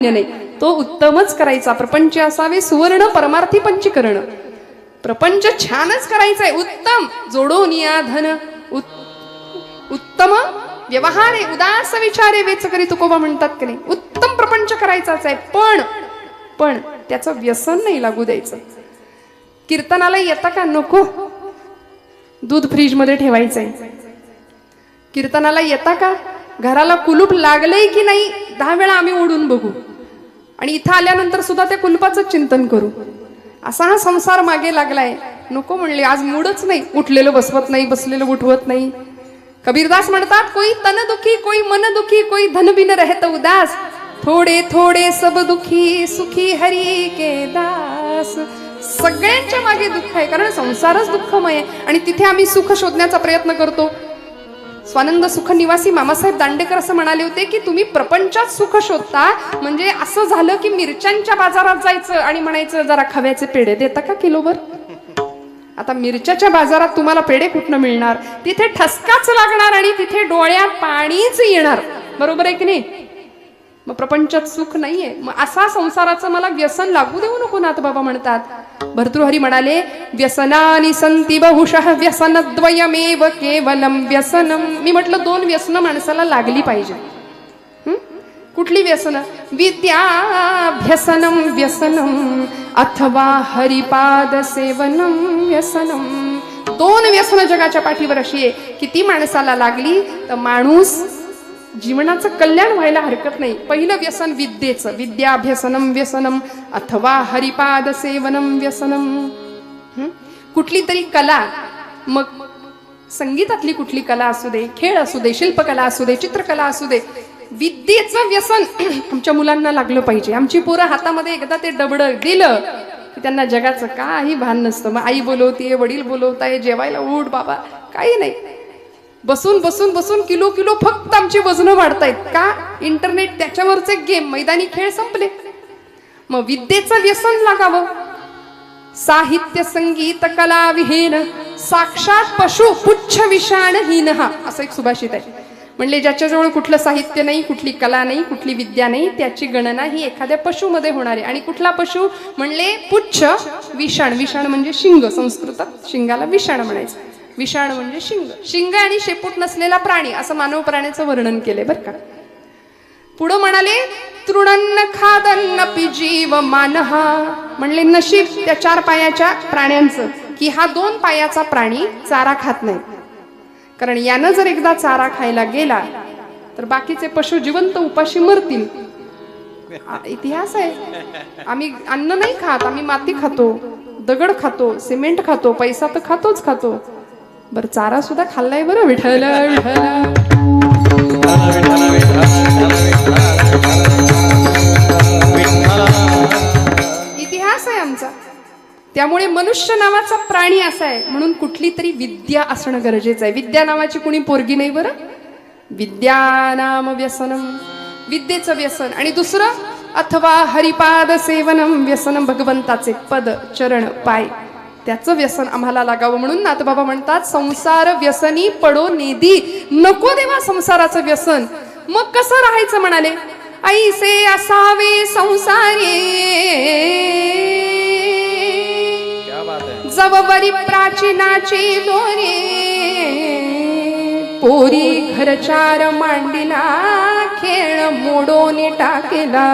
नाही, तो उत्तमच करायचा. प्रपंच असावे सुवर्ण परमार्थी पंचीकरण. प्रपंच छानच करायचंय, उत्तम जोडून या धन उत्तम व्यवहारे उदास विचारे वेच करी तुकोबा म्हणतात की नाही. उत्तम प्रपंच करायचाच आहे, पण त्याचं व्यसन नाही लागू द्यायचं. कीर्तनाला येता का? नको. दूध फ्रीज मध्ये ठेवायचंय. कीर्तनाला येता का? घराला कुलूप लागलंय की नाही 10 वेळा आम्ही ओढून बघू आणि इथं आल्यानंतर सुद्धा त्या कुलपाचं चिंतन करू. असा हा संसार मागे लागलाय. नको म्हणले, आज मूडच नाही. उठलेलं बसवत नाही, बसलेलं उठवत नाही. कबीरदास म्हणतात, कोई तन दुखी, कोई मन दुखी, कोई धन बिन रहत उदास, थोडे थोडे सब दुखी, सुखी हरी के दास. सगळ्यांच्या मागे दुःख आहे, कारण संसारच दुःखमय आहे आणि तिथे आम्ही सुख शोधण्याचा प्रयत्न करतो. स्वानंद सुख निवासी मामासाहेब दांडेकर असं म्हणाले होते की तुम्ही प्रपंचात सुख शोधता म्हणजे असं झालं की मिरच्यांच्या बाजारात जायचं आणि म्हणायचं जरा खव्याचे पेढे देता का किलोभर. आता मिरच्याच्या बाजारात तुम्हाला पेढे कुठनं मिळणार? तिथे ठसकाच लागणार आणि तिथे डोळ्यात पाणीच येणार. बरोबर आहे की नाही? मग प्रपंचात सुख नाहीये. मग असा संसाराचं मला व्यसन लागू देऊ नको. नाथ बाबा म्हणतात, भर्तृहरी म्हणाले, व्यसनानि संति बहुशः व्यसनद्वयमेव केवलम व्यसनम. मी म्हटलं 2 व्यसन माणसाला लागली पाहिजे. कुठली व्यसन? विद्याभ्यसनम व्यसनम अथवा हरिपाद सेवनम व्यसनम. 2 व्यसन जगाच्या पाठीवर अशी आहे की ती माणसाला लागली तर माणूस जीवनाचं कल्याण व्हायला हरकत नाही. पहिलं व्यसन विद्येचं, विद्याभ्यसनम व्यसनम अथवा हरिपाद सेवनम व्यसनम. कुठली तरी कला, मग संगीतातली कुठली कला असू दे, खेळ असू दे, शिल्पकला असू दे, चित्रकला असू दे, विद्येचं व्यसन आमच्या मुलांना लागलं पाहिजे. आमची पोरं हातामध्ये एकदा ते डबड दिलं की त्यांना जगाचं काही भान नसतं. मग आई बोलवतीये, वडील बोलवताय, जेवायला उठ बाबा, काही नाही. बसून बसून बसून किलो किलो फक्त आमची वजनं वाढतायत. का? इंटरनेट, त्याच्यावरचे गेम, मैदानी खेळ संपले. मग विद्येचं व्यसन लागावं. साहित्य संगीत कला विहीन साक्षात पशु पुच्छ विषाणहीन, असं एक सुभाषित आहे. म्हणले ज्याच्याजवळ कुठलं साहित्य नाही, कुठली कला नाही, कुठली विद्या नाही, त्याची गणना ही एखाद्या पशुमध्ये होणार आहे. आणि कुठला पशु? म्हणले पुच्छ विषाण. विषाण म्हणजे शिंग, संस्कृतात शिंगाला विषाण म्हणायचं. विषाण म्हणजे शिंग. शिंग आणि शेपूट नसलेला प्राणी, असं मानव प्राण्याचं वर्णन केलंय बरं का. पुढं म्हणाले, तृणन्न खादन्न पि जीव मानहा. म्हणले नशीब त्या 4 पायाच्या प्राण्यांचं की हा 2 पायाचा प्राणी चारा खात नाही. कारण यानं जर एकदा चारा खायला गेला तर बाकीचे पशु जिवंत उपाशी मरतील. इतिहास आहे. आम्ही अन्न नाही खात, आम्ही माती खातो, दगड खातो, सिमेंट खातो, पैसा तर खातो. बर चारा सुद्धा खाल्लाय बरं. विठ्ठल विठ्ठल. इतिहास आहे आमचा. त्यामुळे मनुष्य नावाचा प्राणी असा आहे म्हणून कुठली तरी विद्या असणं गरजेचं आहे. विद्या नावाची कुणी पोरगी नाही बरं. विद्या नाम व्यसनम, विद्येचं व्यसन. आणि दुसरं अथवा हरिपाद सेवनम व्यसनम, भगवंताचे पद चरण पाय, त्याचं व्यसन आम्हाला लागावं. म्हणून नाथबाबा म्हणतात, संसार व्यसनी पडो नेदी. नको देवा संसाराचं व्यसन. मग कसं राहायचं म्हणाले, ऐसे असावे संसारे जवबरी प्राचीनाची दोरे, पोरी घरचार मांडिला खेळ मोडोनी टाकेला.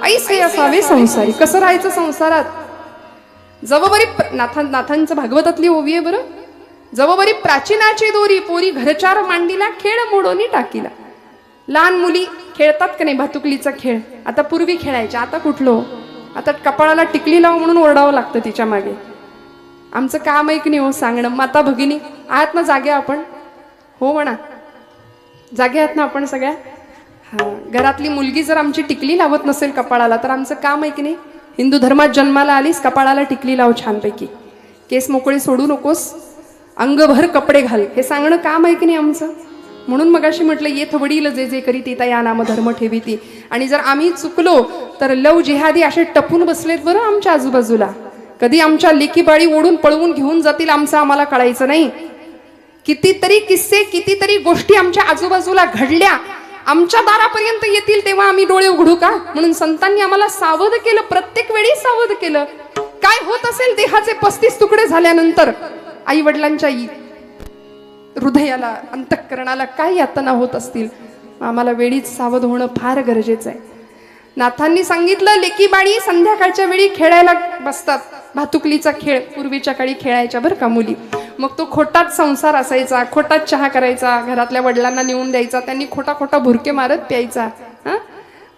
ऐसे असावे संसारी. कसं राहायचं संसारात? जवबरी नाथांचं भागवतातली ओवी आहे बरं. जवबरी प्राचीनाची दोरी, पोरी घरचार मांडीला खेळ मोडोनी टाकीला. लहान मुली खेळतात का नाही भातुकलीचा खेळ? आता पूर्वी खेळायच्या, आता कुठलो? आता कपाळाला टिकली लाव म्हणून ओरडावं लागतं तिच्या मागे. आमचं काम आहे की नाही हो सांगणं. माता भगिनी आहात ना जाग्या आपण? हो म्हणा, जागे आहात ना आपण सगळ्या? हा. घरातली मुलगी जर आमची टिकली लावत नसेल कपाळाला तर आमचं काम आहे की नाही? हिंदू धर्मात जन्माला आलीस, कपाळाला टिकली लाव छानपैकी, केस मोकळे सोडू नकोस, अंगभर कपडे घाल, हे सांगणं काम आहे की नाही आमचं? म्हणून मगाशी म्हटलं, येथ वडील जे जे करी ती या नाम धर्म ठेवीती. आणि जर आम्ही चुकलो तर लव जिहादी असे टपून बसलेत बरं आमच्या आजूबाजूला. कधी आमच्या लेकी बाळी ओढून पळवून घेऊन जातील आमचं आम्हाला कळायचं नाही. कितीतरी किस्से, कितीतरी गोष्टी आमच्या आजूबाजूला घडल्या, आमच्या दारापर्यंत येतील तेव्हा आम्ही डोळे उघडू का? म्हणून संतांनी आम्हाला सावध केलं, प्रत्येक वेळी सावध केलं. काय होत असेल देहाचे 35 तुकडे झाल्यानंतर, आई वडिलांच्या हृदयाला, अंतःकरणाला काय यातना होत असतील, आम्हाला वेळीच सावध होणं फार गरजेचं आहे. नाथांनी सांगितलं, लेकी बाळी संध्याकाळच्या वेळी खेळायला बसतात. भातुकलीचा खेळ पूर्वीच्या काळी खेळायच्या बरं का मुली. मग तो खोटाच संसार असायचा, खोटाच चहा करायचा, घरातल्या वडिलांना नेऊन द्यायचा, त्यांनी खोटा खोटा भुरके मारत प्यायचा.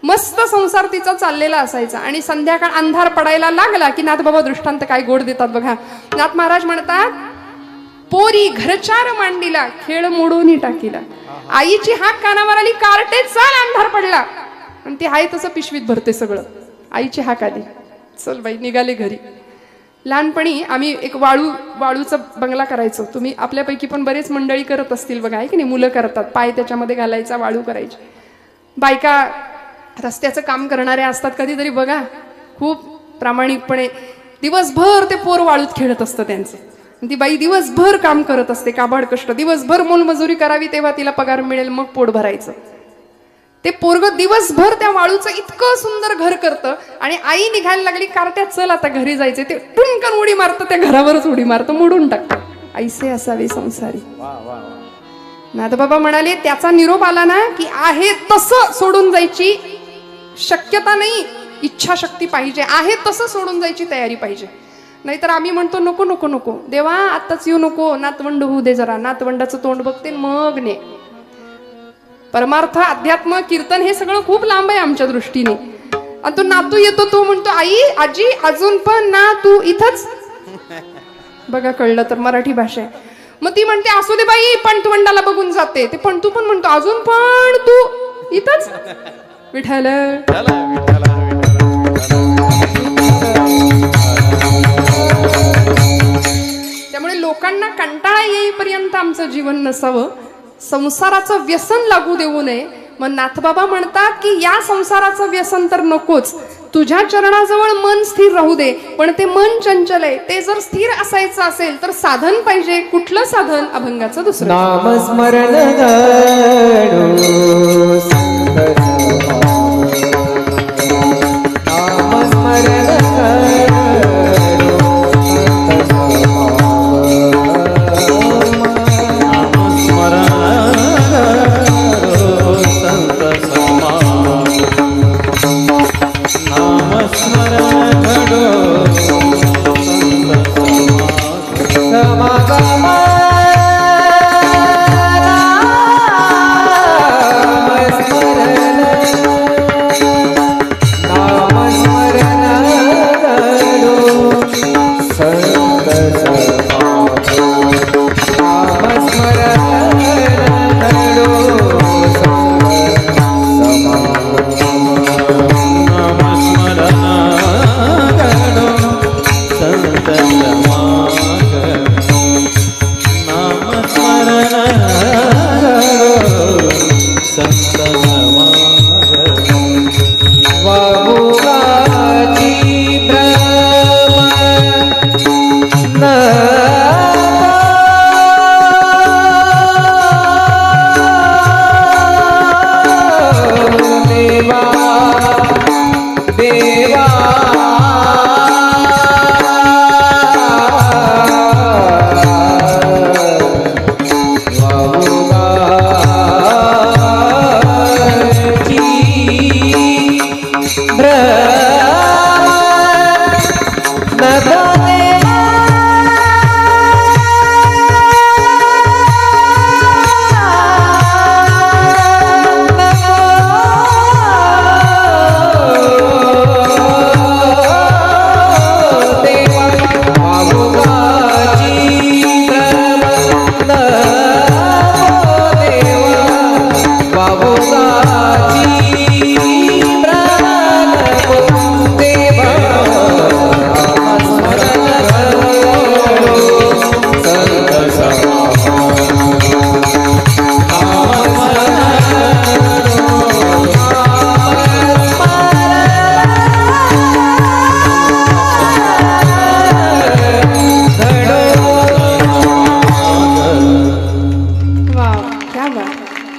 मस्त संसार तिचा चाललेला असायचा. आणि संध्याकाळ अंधार पडायला लागला की नाथ बाबा दृष्टांत काय गोड देतात बघा. नाथ महाराज म्हणतात, पोरी घरचार मांडीला, खेळ मोडून टाकीला. आईची हाक कानावर आली, कार्टे चाल, अंधार पडला. आणि ती आहे तसं पिशवीत भरते सगळं. आईची हाक आली, चल बाई, निघाले घरी. लहानपणी आम्ही एक वाळूचा बंगला करायचो. तुम्ही आपल्यापैकी पण बरेच मंडळी करत असतील बघा, आहे की नाही? मुलं करतात, पाय त्याच्यामध्ये घालायचा, वाळू करायची. बायका रस्त्याचं काम करणाऱ्या असतात, कधीतरी बघा, खूप प्रामाणिकपणे दिवसभर ते पोर वाळूत खेळत असतं त्यांचं. ती बाई दिवसभर काम करत असते, काबाड कष्ट, दिवसभर मोलमजुरी करावी तेव्हा तिला पगार मिळेल, मग पोट भरायचं. ते पोरग दिवसभर त्या वाळूचं इतकं सुंदर घर करतं. आणि आई निघायला लागली, कार्ट्यात चल आता घरी जायचे, ते टुनकन उडी मारतं, त्या घरावरच उडी मारतं, मोडून टाकतं. ऐसे असावे संसारी. नाथबाबा म्हणाले, त्याचा निरोप आला ना की आहे तसं सोडून जायची शक्यता नाही, इच्छाशक्ती पाहिजे, आहे तसं सोडून जायची तयारी पाहिजे. नाहीतर आम्ही म्हणतो नको नको नको देवा, आताच येऊ नको, नातवंड होऊ दे जरा, नातवंडाचं तोंड बघते मग ने. परमार्थ, अध्यात्म, कीर्तन हे सगळं खूप लांब आहे आमच्या दृष्टीने. आणि तो नातू येतो, तो म्हणतो, आई आजी अजून पण ना तू इथंच. बघा, कळलं तर मराठी भाषा आहे. मग ती म्हणते, असू दे बाई, पण तू वंडाला बघून जाते. ते पण तू पण म्हणतो, अजून पण तू इथंच. विठ्ठल त्यामुळे लोकांना कंटाळा येईपर्यंत आमचं जीवन नसावं, संसाराचं व्यसन लागू देऊ नये. मग नाथबाबा म्हणतात की या संसाराचं व्यसन तर नकोच, तुझ्या चरणाजवळ मन स्थिर राहू दे. पण ते मन चंचल आहे, ते जर स्थिर असायचं असेल तर साधन पाहिजे. कुठलं साधन? अभंगाचं दुसरं नामस्मरण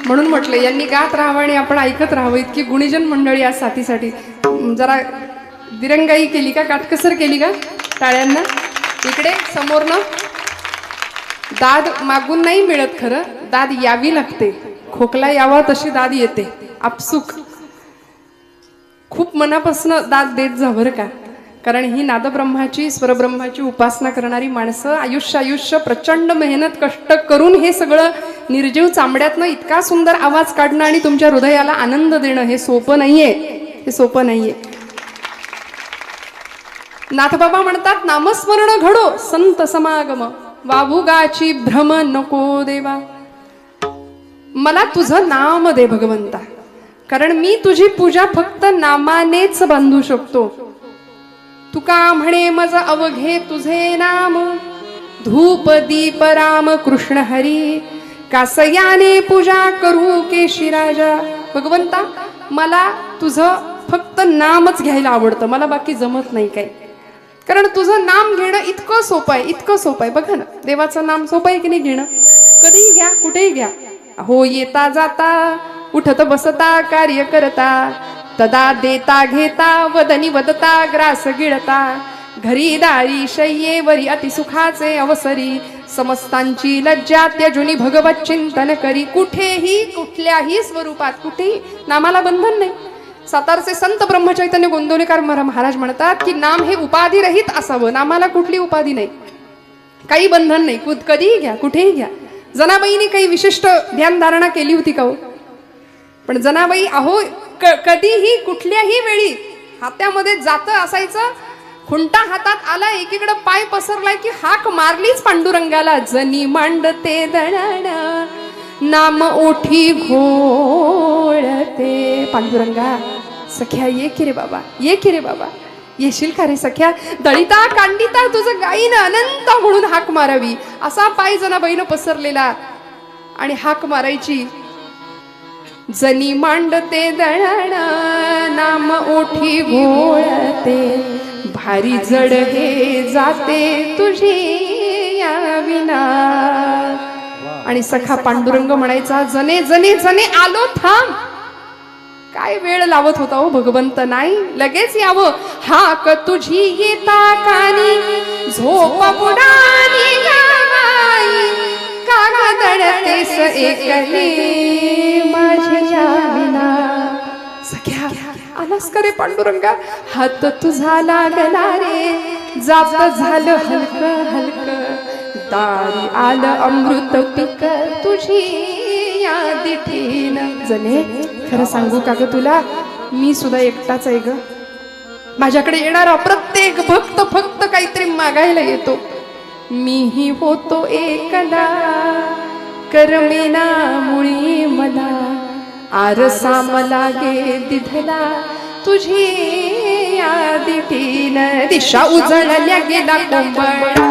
म्हणून म्हटलं यांनी गात राहावं आणि आपण ऐकत राहावं. इतकी गुणीजन मंडळी आज साथीसाठी. जरा दिरंगाई केली का, काटकसर केली का टाळ्यांना? इकडे समोरनं दाद मागून नाही मिळत, खरं दाद यावी लागते. खोकला यावा तशी दाद येते आपसुक. खूप मनापासून दाद देत जा बरं का, कारण ही नादब्रह्माची स्वरब्रह्माची उपासना करणारी माणसं आयुष्य प्रचंड मेहनत कष्ट करून हे सगळं निर्जीव चांबड्यातनं इतका सुंदर आवाज काढणं आणि तुमच्या हृदयाला आनंद देणं हे सोपं नाहीये, हे सोपं नाहीये. नाथबाबा म्हणतात, नामस्मरण घडो संत समागम, वाबुगाची भ्रम नको देवा. मला तुझं नाम दे भगवंता, कारण मी तुझी पूजा फक्त नामानेच बांधू शकतो. तुका म्हणे मज अवघे तुझे नाम, धूप दीप राम कृष्ण हरी, कासयाने पूजा करू केशी राजा. भगवंता मला तुझं फक्त नामच घ्यायला आवडतं, मला बाकी जमत नाही काही. कारण तुझं नाम घेणं इतकं सोपं आहे, इतकं सोपं आहे. बघा ना, देवाचं नाम सोपं आहे की नाही घेणं? कधीही घ्या, कुठेही घ्या. हो येता जाता, उठत बसता, कार्य करता, तदा देता घेता, वदनी वदता, ग्रास गिळता, घरी दारी शय्येवरी अतिसुखाचे अवसरी, समस्तांची लज्जा त्यजुनी भगवत चिंतन करी. कुठेही कुठल्याही स्वरूपात कुठेही नामाला बंधन नाही. सातारचे संत ब्रह्मचैतन्य गोंदवलेकर महाराज म्हणतात की नाम हे उपाधी रहित असावं. नामाला कुठली उपाधी नाही, काही बंधन नाही. कधीही घ्या, कुठेही घ्या. जनाबाईने काही विशिष्ट ध्यानधारणा केली होती का हो? पण जनाबाई अहो कधीही कुठल्याही वेळी हातामध्ये जातं असायचं, खुंटा हातात आला, एकीकडे पाय पसरलाय की हाक मारलीच पांडुरंगाला. जनी मांडते दळण, नाम ओठी घोळते. पांडुरंगा सख्या ये की रे बाबा, ये की रे बाबा, येशील का रे सख्या? दळिता कांडिता तुझं गाईन अनंत म्हणून हाक मारावी, असा पाय जनाबाईनं पसरलेला आणि हाक मारायची. जनी मांडते दळण, नाम ओठी घोळते, भारी जड हे जाते तुझी या विना. आणि सखा पांडुरंग म्हणायचा, जने जने जने आलो थांब. काय वेळ लावत होता हो भगवंत? नाही, लगेच यावं. हाक तुझी येता कानी, झोप बुडानी गावाई, का दळतेस एकली माझ्या विना. सख्या आलास का रे पांडुरंगा? हात तुझा लागला रे, जात झालं हलक हलक, दारी आलं अमृत पिक तुझी या दिठीन. जने खरं सांगू का ग तुला, मी सुद्धा एकटाच आहे ग. माझ्याकडे येणारा प्रत्येक भक्त फक्त काहीतरी मागायला येतो. मीही होतो एकदा, करमेना मुळी मला, आरसा मला गे दिधला तुझी या दिठीन. दिशा उजळल्या गेला कोंबडा,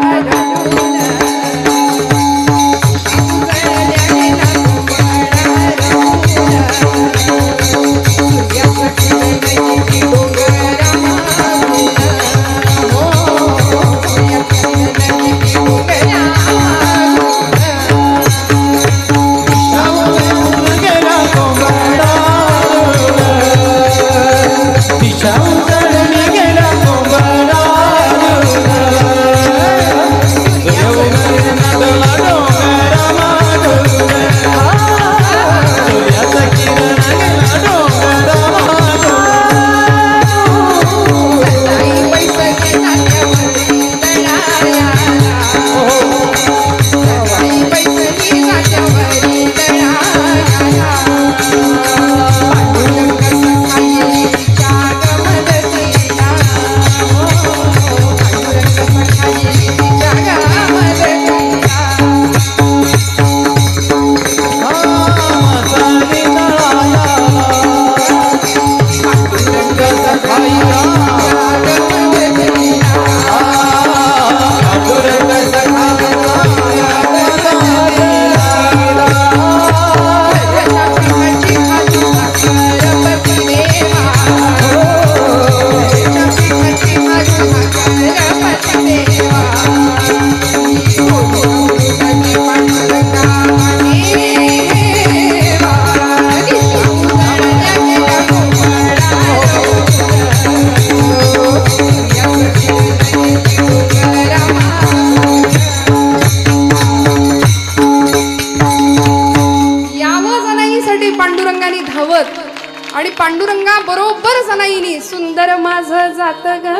पांडुरंगाने धावत आणि पांडुरंगा बरोबर जनाईनी सुंदर माझं जात ग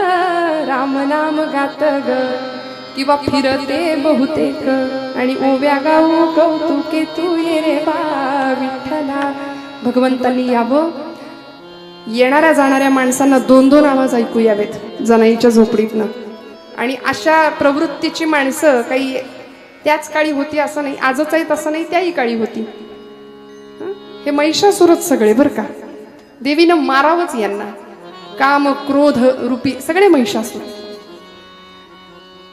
राम नाम गात ग किंवा फिरते बहुतेक आणि ओव्या गाऊ कौतुके तू ये रे बा विठ्ठला. भगवंतांनी यावं, येणाऱ्या जाणाऱ्या माणसांना दोन दोन आवाज ऐकू यावेत जनाईच्या झोपडीतनं. आणि अशा प्रवृत्तीची माणसं काही त्याच काळी होती असं नाही, आजच आहेत असं नाही, त्याही काळी होती. हे महिषासुरच सगळे बरं का, देवीनं मारावंच यांना. काम क्रोध रूपी सगळे महिषासुर.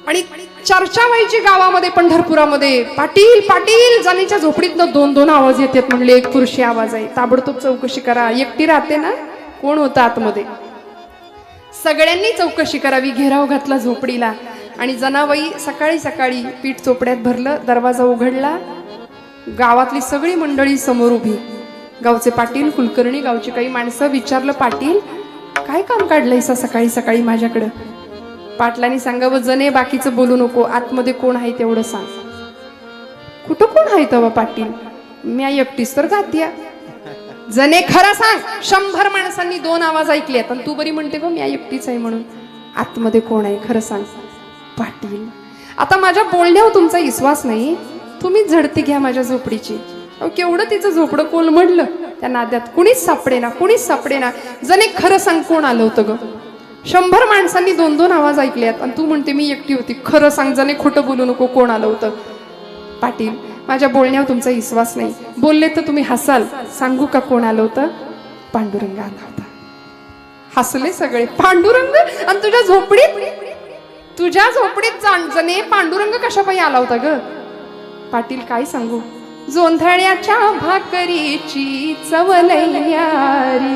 आणि चर्चा व्हायची गावामध्ये पंढरपुरामध्ये, पाटील पाटील जनाईच्या झोपडीतनं दोन दोन आवाज येतात. म्हणले एक पुरुषी आवाज आहे, ताबडतोब चौकशी करा. एकटी राहते ना, कोण होतं आतमध्ये, सगळ्यांनी चौकशी करावी. घेराव घातला झोपडीला आणि जनाबाई सकाळी सकाळी पीठ चोपड्यात भरलं, दरवाजा उघडला. गावातली सगळी मंडळी समोर उभी, गावचे पाटील कुलकर्णी गावची काही माणसं. विचारलं, पाटील काय काम काढलंयसा सकाळी सकाळी माझ्याकडं? पाटलांनी सांगावं, जने बाकीचं बोलू नको, आतमध्ये कोण आहे तेवढं सांग. कुठं कोण आहे तवा पाटील? मी एकटीच तर जातीया. जने खरं सांग, 100 माणसांनी दोन आवाज ऐकलेत आणि तू बरी म्हणते गो मी एकटीच आहे म्हणून. आतमध्ये कोण आहे खरं सांग. पाटील आता माझ्या बोलण्यावर तुमचा विश्वास नाही, तुम्हीच झडती घ्या माझ्या झोपडीची. केवढं तिचं झोपडं कोलमडलं त्या नाद्यात, कुणीच सापडेना कुणीच सापडेना. जने खरं सांग कोण आलं होतं ग? 100 माणसांनी दोन दोन आवाज ऐकलेत आणि तू म्हणते मी एकटी होती. खरं सांग, जने खोटं बोलू नको, कोण आलं होतं? पाटील माझ्या बोलण्यावर तुमचा विश्वास नाही, बोलले तर तुम्ही हसाल, सांगू का कोण आलं होतं? पांडुरंग आला होता. हसले सगळे. पांडुरंग? आणि तुझ्या झोपडीत जने पांडुरंग कशापायी आला होता ग? पाटील काय सांगू, जोंधळ्याच्या भाकरीची चवलयारी,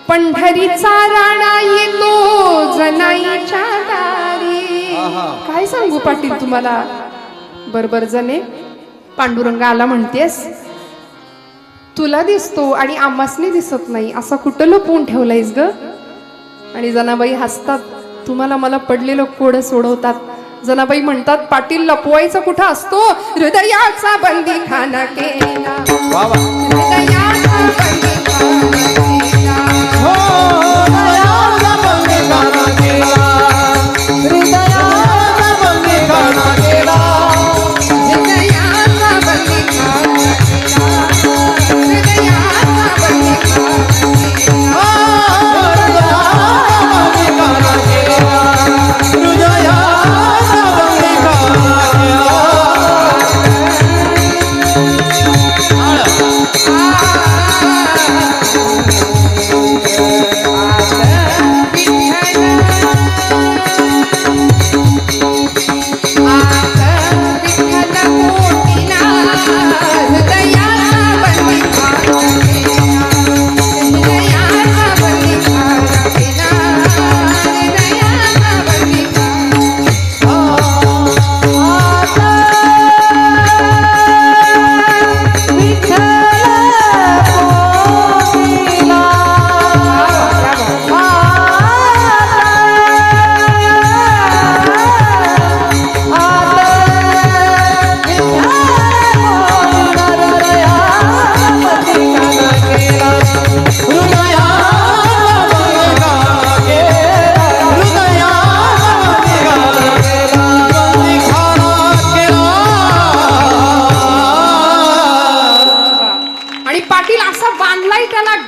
पंढरीचा राणा येतो जनाईच्या दारी. काय सांगू पाटील तुम्हाला. बरोबर जने, पांडुरंग आला म्हणतेस, तुला दिसतो आणि आम्हासनी दिसत नाही, असं कुठं लपवून ठेवलंयस ग? आणि जनाबाई हसतात. तुम्हाला मला पडलेलं कोड सोडवतात. जनाबाई म्हणतात, पाटील लपवायचा कुठं असतो, हृदयाचा बंदी खाना केला, हृदयाचा बंदी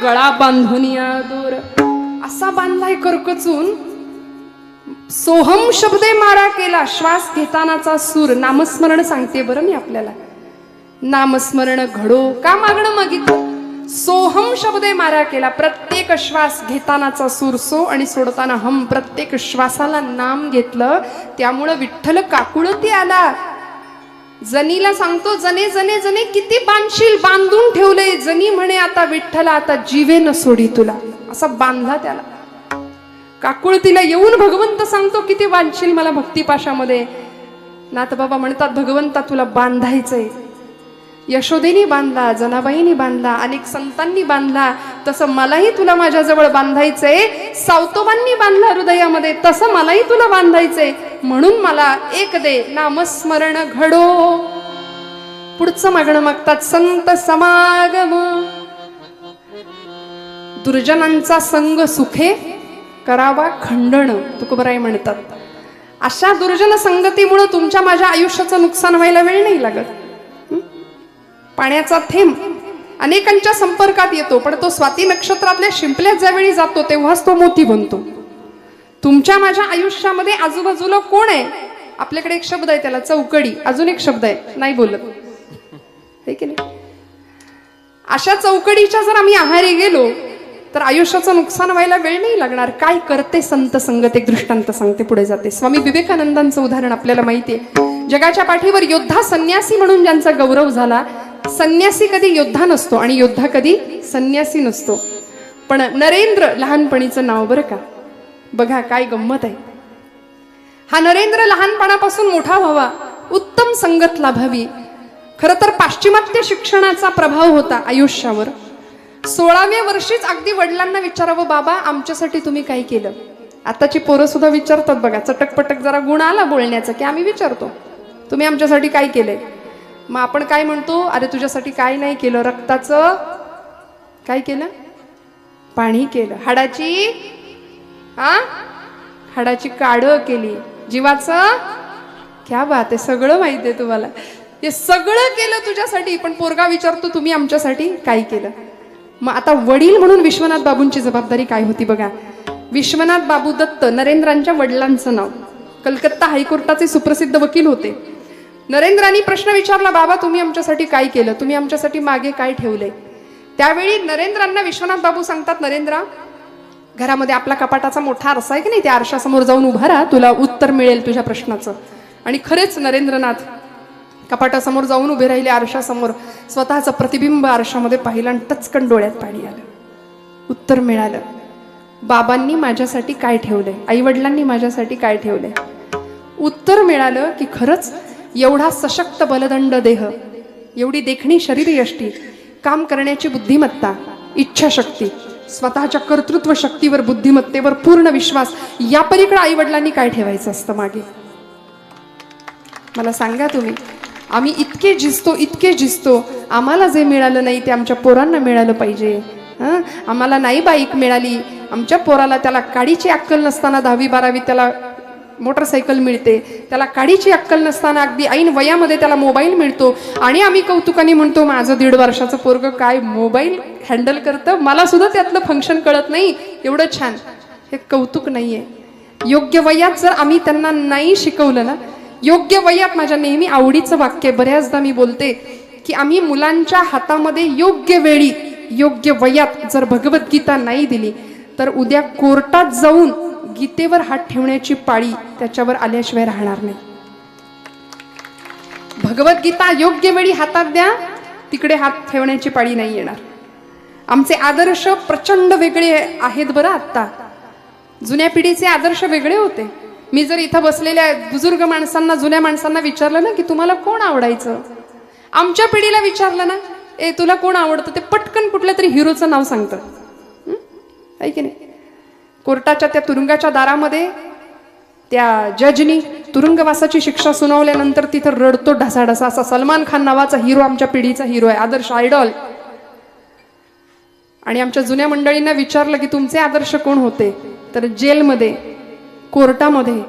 गळा बांधून या दूर असा बांधलाय करकचून. सोहम शब्दे मारा केला, श्वास घेतानाचा सूर. नामस्मरण सांगते बरं मी आपल्याला, नामस्मरण घडो. का मागणं मागितलं? सोहम शब्दे मारा केला, प्रत्येक श्वास घेतानाचा सूर सो आणि सोडताना हम, प्रत्येक श्वासाला नाम घेतलं. त्यामुळं विठ्ठल काकुळती आला. जनीला सांगतो, जने जने जने किती बांधशील, बांधून ठेवले. जनी म्हणे, आता विठ्ठला आता जीवे न सोडी तुला, असा बांधला त्याला. काकुळतीला येऊन भगवंत सांगतो, किती बांधशील मला भक्तिपाशामध्ये. नाथबाबा म्हणतात, भगवंता तुला बांधायचंय. यशोदेनी बांधला, जनाबाईनी बांधला, अनेक संतांनी बांधला, तसं मलाही तुला माझ्याजवळ बांधायचंय. सावतोबांनी बांधला हृदयामध्ये, तसं मलाही तुला बांधायचंय. म्हणून मला एक दे, नामस्मरण घडो. पुढचं मागणं मागतात, संत समागम दुर्जनांचा संग सुखे करावा खंडण, तुकोबराय म्हणतात. अशा दुर्जन संगतीमुळे तुमच्या माझ्या आयुष्याचं नुकसान व्हायला वेळ नाही लागत. पाण्याचा थेंब अनेकांच्या संपर्कात येतो, पण तो स्वाती नक्षत्रातल्या शिंपल्यात ज्यावेळी जातो तेव्हाच तो मोती बनतो. तुमच्या माझ्या आयुष्यामध्ये आजूबाजूला कोण आहे? आपल्याकडे एक शब्द आहे त्याला चौकडी, अजून एक शब्द आहे नाही बोलत, है की नाही? अशा चौकडीच्या जर आम्ही आहारी गेलो तर आयुष्याचं नुकसान व्हायला वेळ नाही लागणार. काय करते संत संगत, एक दृष्टांत सांगते, पुढे जाते. स्वामी विवेकानंदांचं उदाहरण आपल्याला माहिती आहे. जगाच्या पाठीवर योद्धा संन्यासी म्हणून ज्यांचा गौरव झाला. संन्यासी कधी योद्धा नसतो आणि योद्धा कधी संन्यासी नसतो. पण नरेंद्र लहानपणीचं नाव बरं का, बघा काय गंमत आहे. हा नरेंद्र लहानपणापासून मोठा व्हावा, उत्तम संगत लाभावी. खरं तर पाश्चिमात्य शिक्षणाचा प्रभाव होता आयुष्यावर. 16व्या वर्षीच अगदी वडिलांना विचारावं, बाबा आमच्यासाठी तुम्ही काय केलं? आताची पोरं सुद्धा विचारतात बघा, चटकपटक जरा गुण आला बोलण्याचा की आम्ही विचारतो तुम्ही आमच्यासाठी काय केलंय. मग आपण काय म्हणतो, अरे तुझ्यासाठी काय नाही केलं, रक्ताचं काय केलं, पाणी केलं, हाडाची काढ केली, जीवाचं क्या बात आहे, सगळं माहिती आहे तुम्हाला, हे सगळं केलं तुझ्यासाठी. पण पोरगा विचारतो तुम्ही आमच्यासाठी काय केलं. मग आता वडील म्हणून विश्वनाथ बाबूंची जबाबदारी काय होती बघा. विश्वनाथ बाबू दत्त नरेंद्रांच्या वडिलांचं नाव. कलकत्ता हायकोर्टाचे सुप्रसिद्ध वकील होते. नरेंद्रांनी प्रश्न विचारला, बाबा तुम्ही आमच्यासाठी काय केलं, तुम्ही आमच्यासाठी मागे काय ठेवलंय. त्यावेळी नरेंद्रांना विश्वनाथ बाबू सांगतात, नरेंद्रा घरामध्ये आपला कपाटाचा मोठा आरसा आहे की नाही, त्या आरशासमोर जाऊन उभा राहा, तुला उत्तर मिळेल तुझ्या प्रश्नाचं. आणि खरेच नरेंद्रनाथ कपाटासमोर जाऊन उभे राहिले. आरशासमोर स्वतःचं प्रतिबिंब आरशामध्ये पाहिलं आणि टचकन डोळ्यात पाणी आलं. उत्तर मिळालं, बाबांनी माझ्यासाठी काय ठेवलंय, आई वडिलांनी माझ्यासाठी काय ठेवलंय. उत्तर मिळालं की खरंच एवढा सशक्त बलदंड देह, एवढी देखणी शरीरयष्टी, काम करण्याची बुद्धिमत्ता, इच्छाशक्ती, स्वतःच्या कर्तृत्व शक्तीवर, बुद्धिमत्तेवर पूर्ण विश्वास, या पलीकडे आई वडिलांनी काय ठेवायचं असतं मागे. मला सांगा तुम्ही, आम्ही इतके झिजतो, आम्हाला जे मिळालं नाही ते आमच्या पोरांना मिळालं पाहिजे. आम्हाला नाही बाईक मिळाली, आमच्या पोराला त्याला गाडीची अक्कल नसताना 10वी 12वी त्याला मोटरसायकल मिळते, त्याला गाडीची अक्कल नसताना अगदी ऐन वयामध्ये त्याला मोबाईल मिळतो. आणि आम्ही कौतुकाने म्हणतो, माझं 1.5 वर्षाचं पोरग काय मोबाईल हँडल करतं, मला सुद्धा त्यातलं फंक्शन कळत नाही, एवढं छान. हे कौतुक नाहीये. योग्य वयात जर आम्ही त्यांना नाही शिकवलं ना, योग्य वयात, माझ्या नेहमी आवडीचं वाक्य, बऱ्याचदा मी बोलते की आम्ही मुलांच्या हातामध्ये योग्य वेळी योग्य वयात जर भगवद्गीता नाही दिली तर उद्या कोर्टात जाऊन गीतेवर हात ठेवण्याची पाळी त्याच्यावर आल्याशिवाय राहणार नाही. भगवद्गीता योग्य वेळी हातात द्या, तिकडे हात ठेवण्याची पाळी नाही येणार. आमचे आदर्श प्रचंड वेगळे आहेत बरं. आता जुन्या पिढीचे आदर्श वेगळे होते. मी जर इथं बसलेल्या बुजुर्ग माणसांना, जुन्या माणसांना विचारलं ना की तुम्हाला कोण आवडायचं, आमच्या पिढीला विचारलं ना, ए तुला कोण आवडतं, ते पटकन कुठल्या तरी हिरोचं नाव सांगतं, आहे की नाही. कोर्टाच्या त्या तुरुंगाच्या दारामध्ये त्या जजनी तुरुंगवासाची शिक्षा सुनावल्यानंतर तिथं रडतो ढसाढसा. असा सलमान खान नावाचा हिरो आमच्या पिढीचा हिरो आहे, आदर्श, आयडॉल. आणि आमच्या जुन्या मंडळींना विचारलं की तुमचे आदर्श कोण होते, तर जेलमध्ये, कोर्टामध्ये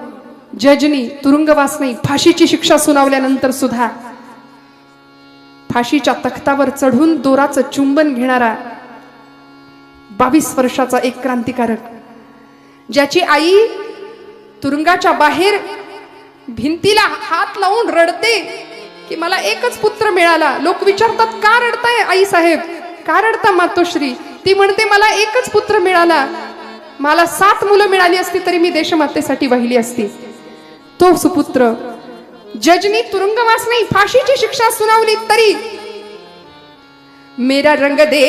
जजनी तुरुंगवास नाही, फाशीची शिक्षा सुनावल्यानंतर सुद्धा फाशीच्या तख्तावर चढून दोराचं चुंबन घेणारा 22 वर्षाचा एक क्रांतिकारक, ज्याची आई तुरुंगाच्या बाहेर भिंतीला हात लावून रडते की मला एकच पुत्र मिळाला. लोक विचारतात का रडताय आई साहेब, का रडता मातोश्री. ती म्हणते मला एकच पुत्र मिळाला, मला 7 मुलं मिळाली असती तरी मी देशमातेसाठी वाहिली असती. तो सुपुत्र जजनी तुरुंगवास नाही, फाशीची शिक्षा सुनावली तरी मेरा रंग दे,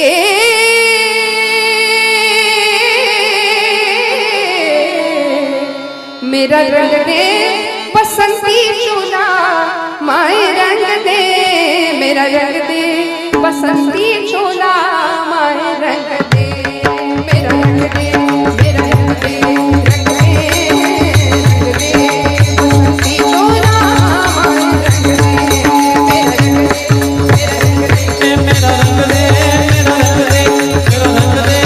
मेरा रंग दे बसंती चोला, माए रंग दे, मेरा रंग दे बसंती चोला, माए रंग दे, मेरा रंग दे, मेरा रंग दे, रंग दे, रंग दे बसंती चोला, माए रंग दे, मेरा रंग दे, मेरा रंग दे, मेरा रंग दे, मेरा रंग दे, मेरा रंग दे,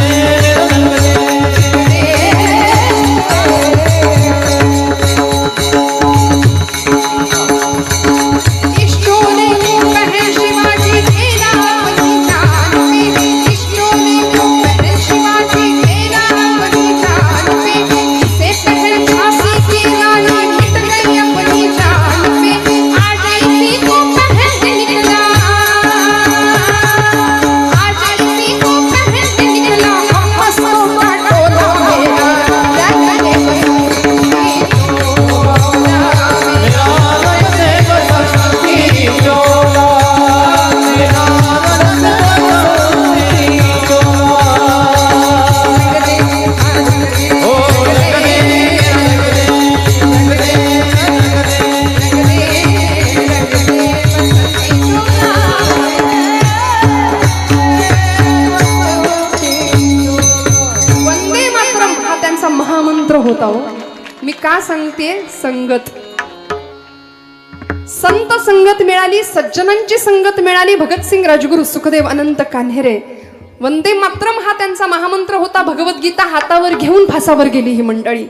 का सांगते? संगत, संत संगत मिळाली, सज्जनांची संगत मिळाली. भगतसिंग, राजगुरू, सुखदेव, अनंत कान्हेरे, वंदे मातरम हा त्यांचा महामंत्र होता. भगवद्गीता हातावर घेऊन फासावर गेली ही मंडळी.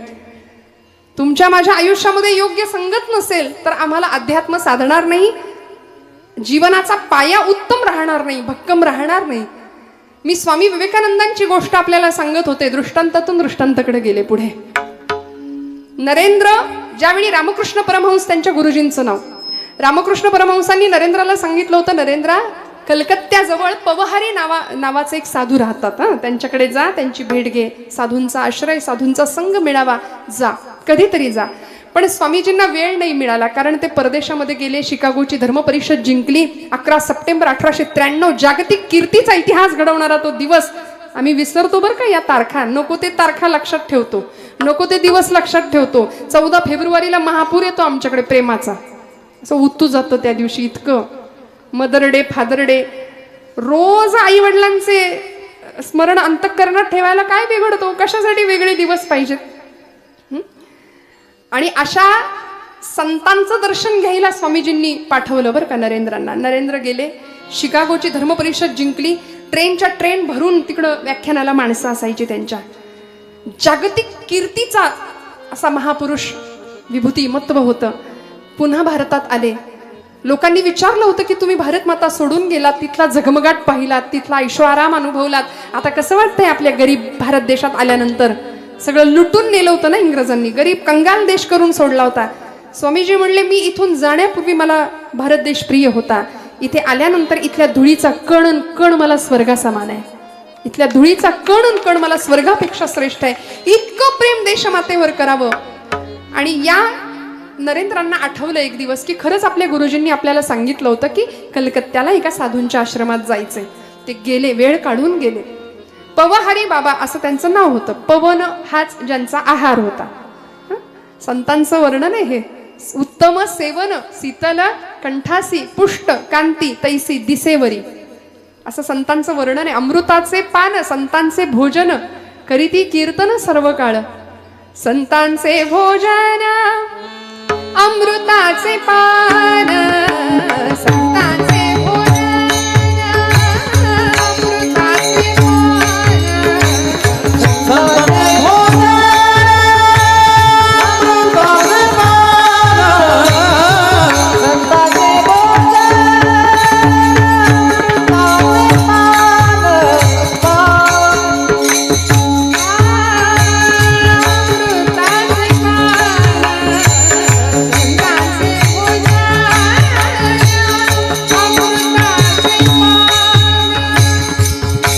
तुमच्या माझ्या आयुष्यामध्ये योग्य संगत नसेल तर आम्हाला अध्यात्म साधणार नाही, जीवनाचा पाया उत्तम राहणार नाही, भक्कम राहणार नाही. मी स्वामी विवेकानंदांची गोष्ट आपल्याला सांगत होते. दृष्टांतातून दृष्टांताकडे गेले पुढे. नरेंद्र, ज्यावेळी रामकृष्ण परमहंस त्यांच्या गुरुजींचं नाव, रामकृष्ण परमहंसांनी नरेंद्राला सांगितलं होतं, नरेंद्रा, कलकत्त्याजवळ पवहारी नावाचे एक साधू राहतात, त्यांच्याकडे जा, त्यांची भेट घे, साधूंचा आश्रय, साधूंचा संग मिळावा, जा, कधीतरी जा. पण स्वामीजींना वेळ नाही मिळाला, कारण ते परदेशामध्ये गेले. शिकागोची धर्म परिषद जिंकली. 11 सप्टेंबर 1893, जागतिक कीर्तीचा इतिहास घडवणारा तो दिवस आम्ही विसरतो बरं का. या तारखा, नको ते तारखा लक्षात ठेवतो, नको ते दिवस लक्षात ठेवतो. 14 फेब्रुवारीला महापूर येतो आमच्याकडे प्रेमाचा, असं उतू जातं त्या दिवशी. इतकं मदर डे, फादर डे, रोज आई वडिलांचे स्मरण अंतःकरणात ठेवायला काय बिघडतो? कशासाठी वेगळे दिवस पाहिजेत? आणि अशा संतांचं दर्शन घ्यायला स्वामीजींनी पाठवलं बरं का नरेंद्रांना. नरेंद्र गेले, शिकागोची धर्म परिषद जिंकली. ट्रेनच्या ट्रेन भरून तिकडं व्याख्यानाला माणसं असायची. त्यांच्या जागतिक कीर्तीचा असा महापुरुष विभूतिमत्व होतं. पुन्हा भारतात आले. लोकांनी विचारलं होतं की तुम्ही भारत माता सोडून गेलात, तिथला झगमगाट पाहिलात, तिथला ऐशोआराम अनुभवलात, आता कसं वाटतंय आपल्या गरीब भारत देशात आल्यानंतर? सगळं लुटून नेलं होतं ना इंग्रजांनी, गरीब कंगाल देश करून सोडला होता. स्वामीजी म्हणले, मी इथून जाण्यापूर्वी मला भारत देश प्रिय होता, इथे आल्यानंतर इथल्या धुळीचा कण कण मला स्वर्गासमान आहे, इथल्या धुळीचा कण कण मला स्वर्गापेक्षा श्रेष्ठ आहे. इतकं प्रेम देशमातेवर करावं. आणि या नरेंद्रांना आठवलं एक दिवस की खरंच आपल्या गुरुजींनी आपल्याला सांगितलं होतं की कलकत्त्याला एका साधूंच्या आश्रमात जायचंय. ते गेले, वेळ काढून गेले. पवहारी बाबा असं त्यांचं नाव होतं. पवन हाच ज्यांचा आहार होता. संतांचं वर्णन आहे हे. उत्तम सेवन, शीतल कंठासी, पुष्ट कांती तैसी दिसेवरी, असं संतांचं वर्णन आहे. अमृताचे पान, संतांचे भोजन, करीती कीर्तन सर्व काळ. संतांचे भोजन, अमृताचे पान, संतांचे भोजन,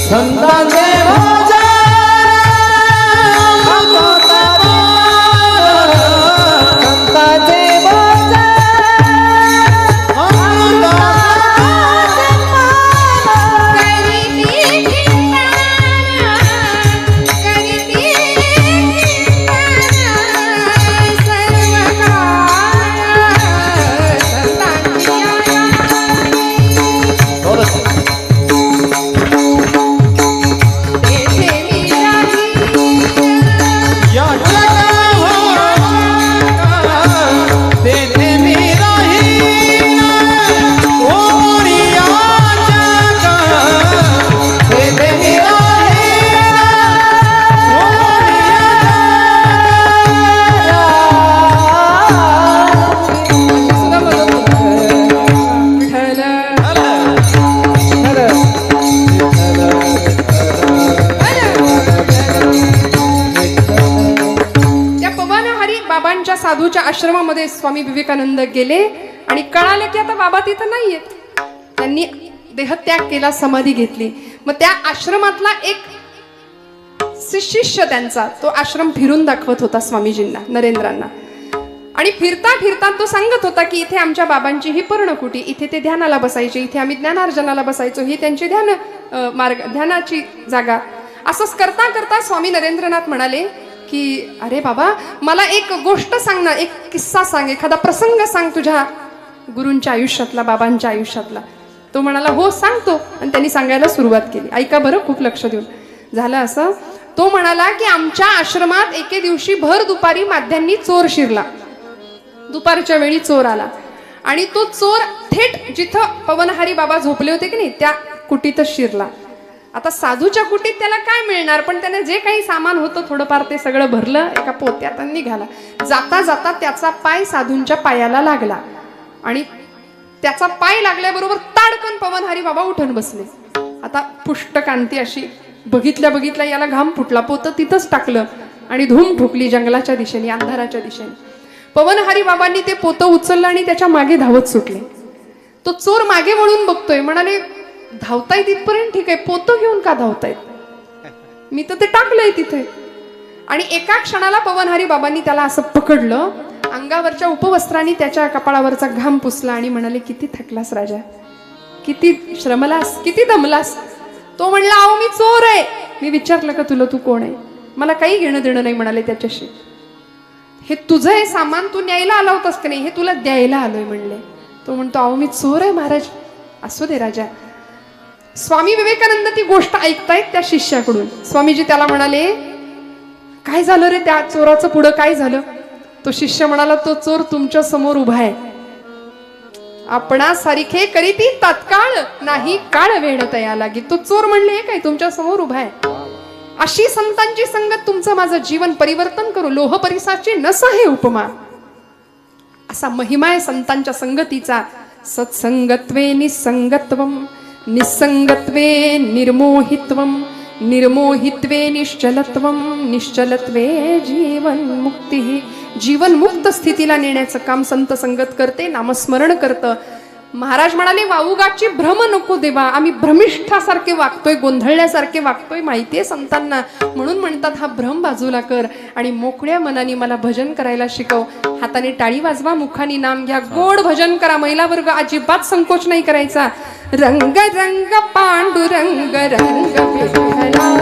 अमृताचे साधूच्या आश्रमामध्ये स्वामी विवेकानंद गेले आणि कळालं की आता बाबा तिथं नाहीयेत. त्यांनी देहत्याग केला, समाधी घेतली. मग त्या आश्रमातला एक शिष्य त्यांचा तो आश्रम फिरून दाखवत होता स्वामीजींना, नरेंद्रांना. आणि फिरता फिरता तो सांगत होता की इथे आमच्या बाबांची ही पर्णकुटी, इथे ते ध्यानाला बसायचे, इथे आम्ही ज्ञानार्जनाला बसायचो, ही त्यांची ध्यानाची जागा. असंच करता करता स्वामी नरेंद्रनाथ म्हणाले की अरे बाबा, मला एक गोष्ट सांग ना, एक किस्सा सांग, एखादा प्रसंग सांग तुझ्या गुरूंच्या आयुष्यातला, बाबांच्या आयुष्यातला. तो म्हणाला हो सांगतो. आणि त्यांनी सांगायला सुरुवात केली. ऐका बरं खूप लक्ष देऊन. झालं असं, तो म्हणाला की आमच्या आश्रमात एके दिवशी भर दुपारी माध्यांनी चोर शिरला. दुपारच्या वेळी चोर आला आणि तो चोर थेट जिथं पवनहारी बाबा झोपले होते की नाही त्या कुटीतच शिरला. आता साधूच्या कुटीत त्याला काय मिळणार, पण त्याने जे काही सामान होतं थोडंफार ते सगळं भरलं, एका पोत्यात निघाला. जाता जाता त्याचा पाय साधूंच्या पायाला लागला आणि त्याचा पाय लागल्याबरोबर ताडकन पवनहारी बाबा उठून बसले. आता पुष्ट कांती अशी बघितल्या बघितल्या याला घाम फुटला. पोतं तिथंच टाकलं आणि धूम ठोकली जंगलाच्या दिशेने, अंधाराच्या दिशेने. पवनहारी बाबांनी ते पोतं उचललं आणि त्याच्या मागे धावत सुटले. तो चोर मागे वळून बघतोय, म्हणाले धावताय तिथपर्यंत ठीक आहे, पोतं घेऊन का धावतायत, मी तर ते टाकलंय तिथे. आणि एका क्षणाला पवनहारी बाबांनी त्याला असं पकडलं, अंगावरच्या उपवस्त्रांनी त्याच्या कपाळावरचा घाम पुसला आणि म्हणाले किती थकलास राजा, किती श्रमलास, किती दमलास. तो म्हणला अहो मी चोर आहे. मी विचारलं का तुला तू कोण आहे, मला काही घेणं देणं नाही म्हणाले त्याच्याशी. हे तुझं हे सामान तू न्यायला आला होतास का नाही, हे तुला द्यायला आलोय म्हणले. तो म्हणतो अहो मी चोर आहे महाराज. असू दे राजा. स्वामी विवेकानंद ती गोष्ट ऐकतायत त्या शिष्याकडून. स्वामीजी त्याला म्हणाले काय झालं रे, त्या चोराचं पुढं काय झालं. तो शिष्य म्हणाला तो चोर तुमच्या समोर उभा आहे, आपणा सारिखे करीती तात्काळ नाही काळ वेळ तया लागी. तो चोर म्हणले काय तुमच्या समोर उभा आहे. अशी संतांची संगत तुमचं माझं जीवन परिवर्तन करू, लोह परिसाची नस आहे उपमा. असा महिमा आहे संतांच्या संगतीचा. सत्संगत्वे निसंगत्वम, निसंगत्वे निर्मोहित्वम, निर्मोहित्वे निश्चलत्वम, निश्चलत्वे जीवन मुक्ती. जीवन मुक्त स्थितीला नेण्याचं काम संत संगत करते, नामस्मरण करतं. महाराज म्हणाले वाऊगाची भ्रम नको देवा, आम्ही भ्रमिष्ठासारखे वागतोय, गोंधळल्यासारखे वागतोय माहितीये संतांना, म्हणून म्हणतात हा भ्रम बाजूला कर आणि मोकळ्या मनाने मला भजन करायला शिकव. हाताने टाळी वाजवा, मुखाने नाम घ्या, गोड भजन करा. महिला वर्ग अजिबात संकोच नाही करायचा. रंग रंग पांडुरंग रंग विठ्ठला,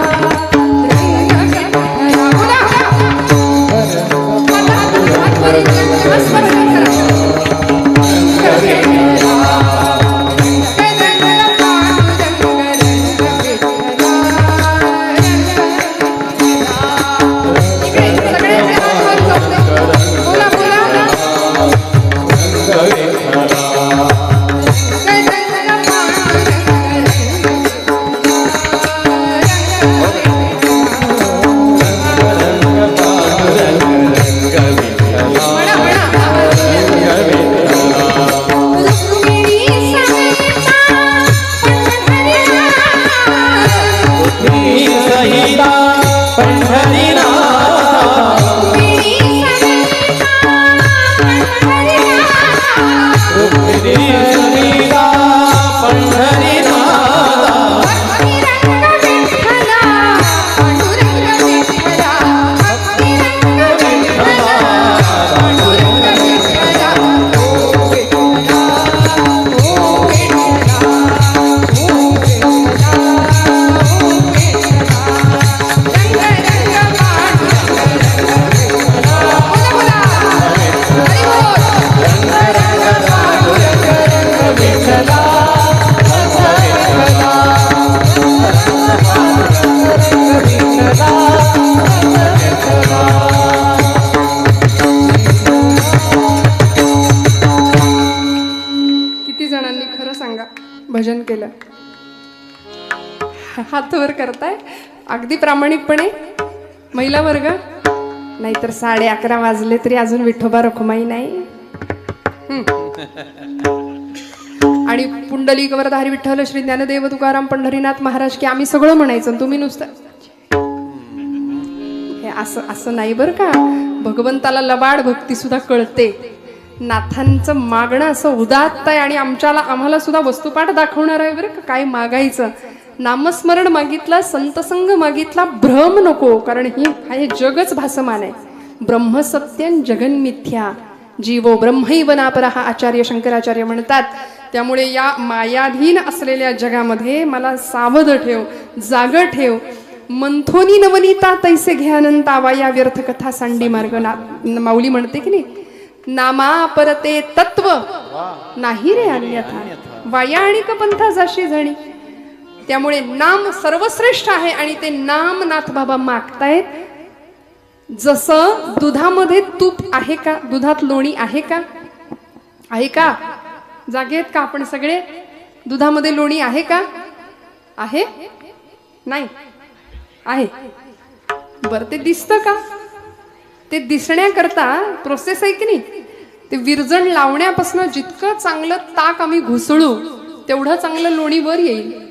भजन केलं. हात वर करताय अगदी प्रामाणिकपणे महिला वर्ग. नाहीतर 11:30 वाजले तरी अजून विठोबा रखुमाई नाही. आणि पुंडलिक वरधारी विठ्ठल श्री ज्ञानदेव तुकाराम पंढरीनाथ महाराज की आम्ही सगळं म्हणायचं, तुम्ही नुसतं हे असं नाही बरं का. भगवंताला लबाड भक्ती सुद्धा कळते. नाथांचं मागणं असं उदात्त आहे आणि आम्हाला सुद्धा वस्तुपाठ दाखवणार आहे बरं का. काय मागायचं, नामस्मरण मागितलं, संतसंग मागितला, भ्रम नको. कारण हे जगच भासमान आहे. ब्रह्म सत्यं जगन मिथ्या, जीवो ब्रह्मैव नापरः आचार्य शंकराचार्य म्हणतात. त्यामुळे या मायाधीन असलेल्या जगामध्ये मला सावध ठेव, जाग ठेव. मंथोनी नवनीता तैसे घ्यानंतावा, या व्यर्थ कथा सांडी मार्ग. माऊली म्हणते की नाही, नामा परते तत्व नाही रे अन्यथा, वाया आणि पंथा जाशी जणी. त्यामुळे नाम सर्वश्रेष्ठ आहे आणि ते नाम नाथ बाबा मागतायत. जसं दुधामध्ये तूप आहे का, दुधात लोणी आहे का, आहे का, जागे आहेत का आपण सगळे? दुधामध्ये लोणी आहे का, आहे नाही आहे? बरं, ते दिसतं का? ते दिसण्याकरता प्रोसेस आहे की नाही? ते विरजण लावण्यापासून जितकं चांगलं ताक आम्ही घुसळू तेवढं चांगलं लोणी वर येईल.